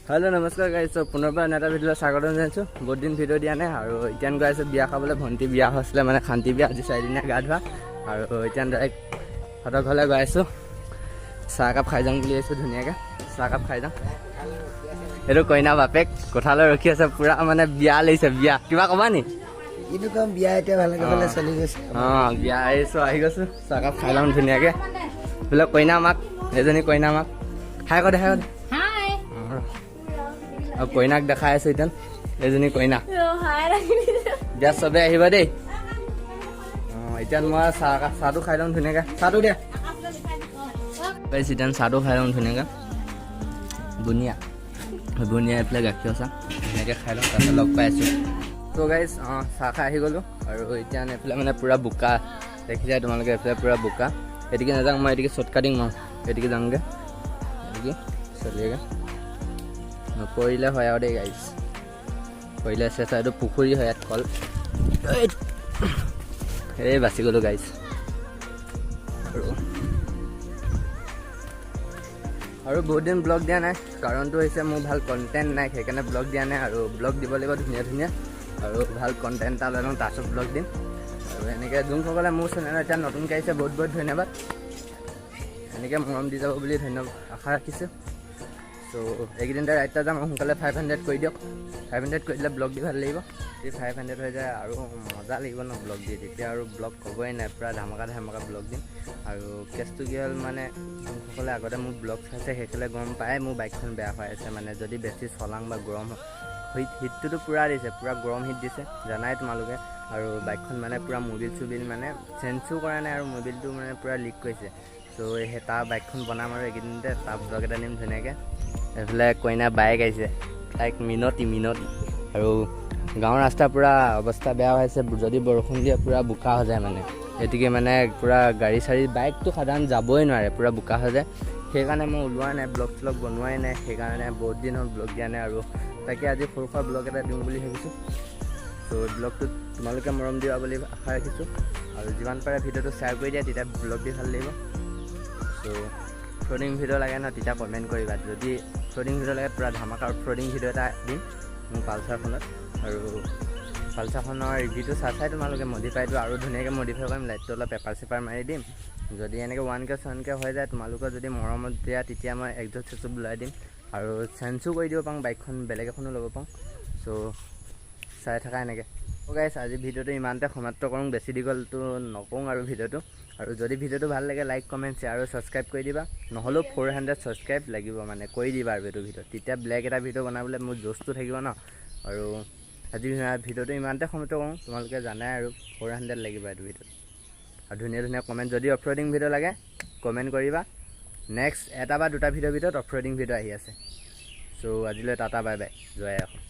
Hello नमस्कार guys. तो पुनर्बार नेता भिडिओ स्वागत जनाइছো। बहुत दिन भिडिओ दिया ना और इतना गई आছো बिया खाबले भंटी बिया হৈছিলে মানে শান্তি বিয়া আজি 4 দিনীয়া গা ধোৱা আৰু এতিয়া ডাইৰেক্ট হতৰ ঘৰলে গৈ আছো। চাহ কাপ খাই যাম বুলি আছো ধুনিয়াকে চাহ কাপ খাই যাম। এটো কইনা বাপেক কোঠালৈ ৰখি আছে পুৰা মানে বিয়া লৈছে বিয়া কিবা কবা নি ইটো কাম বিয়া এতিয়া ভালকে ভালে চলি গৈছে বিয়া আইছো আহি গৈছো চাহ কাপ খাই লম ধুনিয়াকে বলে কইনা মাক এজনী কইনা মাক হাই ক হাই और कইনাক দেখাই আছে ইতেন এজনী কইনা বিয়া সবে আহিবা দেই ইতেন মই চাহটো খাই লম ধুনিয়াকে চাহটো দে গাইছ ইতেন চাহটো খাই লম ধুনিয়াকে বুনিয়া বুনিয়া এফালে গাখীৰ চাহ ধুনিয়াকে খাই লম তাৰপিছত লগ পাই আছো। তো গাইছ চাহ খাই আহি গ'লো আৰু এতিয়া এফালে মানে পুৰা বোকা দেখি যায় তোমালোকে এফালে পুৰা বোকা এদিকে নাযাওঁ মই এদিকে শ্বৰ্টকাটিং মাৰো এদিকে যাওঁগে এদিকে চলিয়েগে নপৰিলে হয় আৰু দেই গাইছ পৰিলে চেঁচা এইটো পুখুৰী হয় ইয়াত কল এই বাচি গ'লোঁ গাইছ। আৰু বহুত দিন ব্লগ দিয়া নাই কাৰণটো হৈছে মোৰ ভাল কণ্টেণ্ট নাই সেইকাৰণে ব্লগ দিয়া নাই আৰু ব্লগ দিব লাগিব ধুনীয়া ধুনীয়া আৰু ভাল কণ্টেণ্ট এটা লৈ লওঁ তাৰপিছত ব্লগ দিম আৰু এনেকৈ যোনসকলে মোৰ চেনেল এতিয়া নতুনকৈ আহিছে বহুত বহুত ধন্যবাদ এনেকৈ মৰম দি যাব বুলি ধন্যবাদ আশা ৰাখিছোঁ। তো এইকেইদিনতে ৰাইটটা যাম সোনকালে 500 কৰি দিয়ক 500 কৰি দিলে ব্লগ দি ভাল লাগিব যদি 500 হৈ যায় আৰু মজা লাগিব ন ব্লগ দি তেতিয়া আৰু ব্লগ ক'বই নাই পুৰা ধামাকা ব্লগ দিম আৰু কেছটো কি হ'ল মানে যোনসকলে আগতে মোৰ ব্লগ চাইছে সেইসকলে গম পায় মোৰ বাইকখন বেয়া হৈ আছে মানে যদি বেছি চলাং বা গৰম হিটটোতো পুৰা দিছে পুৰা গৰম হিট দিছে জানাই তোমালোকে আৰু বাইকখন মানে পুৰা মবিল চুবিল মানে চেঞ্জো কৰা নাই আৰু মবিলটো মানে পুৰা লিক কৰিছে। তো সেই তাৰ বাইকখন বনাম আৰু এইকেইদিনতে তাৰ ব্লগ এটা নিম ধুনীয়াকৈ এইফালে কইনা বাইক আহিছে তাইক মিনতি আৰু গাঁৱৰ ৰাস্তা পুৰা অৱস্থা বেয়া হৈছে যদি বৰষুণ দিয়ে পুৰা বোকা হৈ যায় মানে এতিকে মানে পুৰা গাড়ী চাড়ী বাইকটো সাধাৰণ যাবই নোৱাৰে পুৰা বোকা হৈ যায় সেইকাৰণে মই ওলোৱা নাই ব্লগ চলগ বনোৱাই নাই সেইকাৰণে বহুত দিন হ'ল ব্লগ দিয়া নাই আৰু তাকে আজি সৰু সুৰা ব্লগ এটা দিম বুলি ভাবিছোঁ। তো ব্লগটোত তোমালোকে মৰম দিবা বুলি আশা ৰাখিছোঁ আৰু যিমান পাৰে ভিডিঅ'টো শ্বেয়াৰ কৰি দিয়া তেতিয়া ব্লগ দি ভাল লাগিব। তো ফ্লডিং ভিডিঅ' লাগে ন তেতিয়া কমেণ্ট কৰিবা যদি ফ্লডিং ভিডিঅ' লাগে পুৰা ধামাকাৰ ফ্লডিং ভিডিঅ' এটা দিম মোৰ পালচাৰখনত আৰু পালচাৰখনৰ ৰিভিউটো চাই তোমালোকে মডিফাইটো আৰু ধুনীয়াকৈ মডিফাই কৰিম লাইটটো অলপ পেপাৰ চেপাৰ মাৰি দিম যদি এনেকৈ 1K 1K হৈ যায় তোমালোকৰ যদি মৰমত দিয়া তেতিয়া মই একজষ্ট চেচু ওলাই দিম আৰু চেঞ্জো কৰি দিব পাৰোঁ বাইকখন বেলেগ এখনো ল'ব পাৰোঁ। চ' চাই থাকা এনেকৈ গাইছ আজি ভিডিঅ'টো ইমানতে সমাপ্ত কৰোঁ বেছি দীঘলটো নকওঁ আৰু ভিডিঅ'টো আৰু যদি ভিডিঅ'টো ভাল লাগে লাইক কমেণ্ট শ্বেয়াৰ আৰু ছাবস্ক্ৰাইব কৰি দিবা নহ'লেও 400 ছাবস্ক্ৰাইব লাগিব মানে কৰি দিবা আৰু এইটো ভিডিঅ' তেতিয়া ব্লেক এটা ভিডিঅ' বনাবলৈ মোৰ জোচটো থাকিব ন আৰু আজি ভিডিঅ'টো ইমানতে সমাপ্ত কৰোঁ তোমালোকে জানাই আৰু 400 লাগিব এইটো ভিডিঅ'ত আৰু ধুনীয়া ধুনীয়া কমেণ্ট যদি অফৰোডিং ভিডিঅ' লাগে কমেণ্ট কৰিবা নেক্সট এটা বা দুটা ভিডিঅ'ৰ ভিতৰত অফৰোডিং ভিডিঅ' আহি আছে। চ' আজিলৈ টাটা বাই বাই জয় আহক।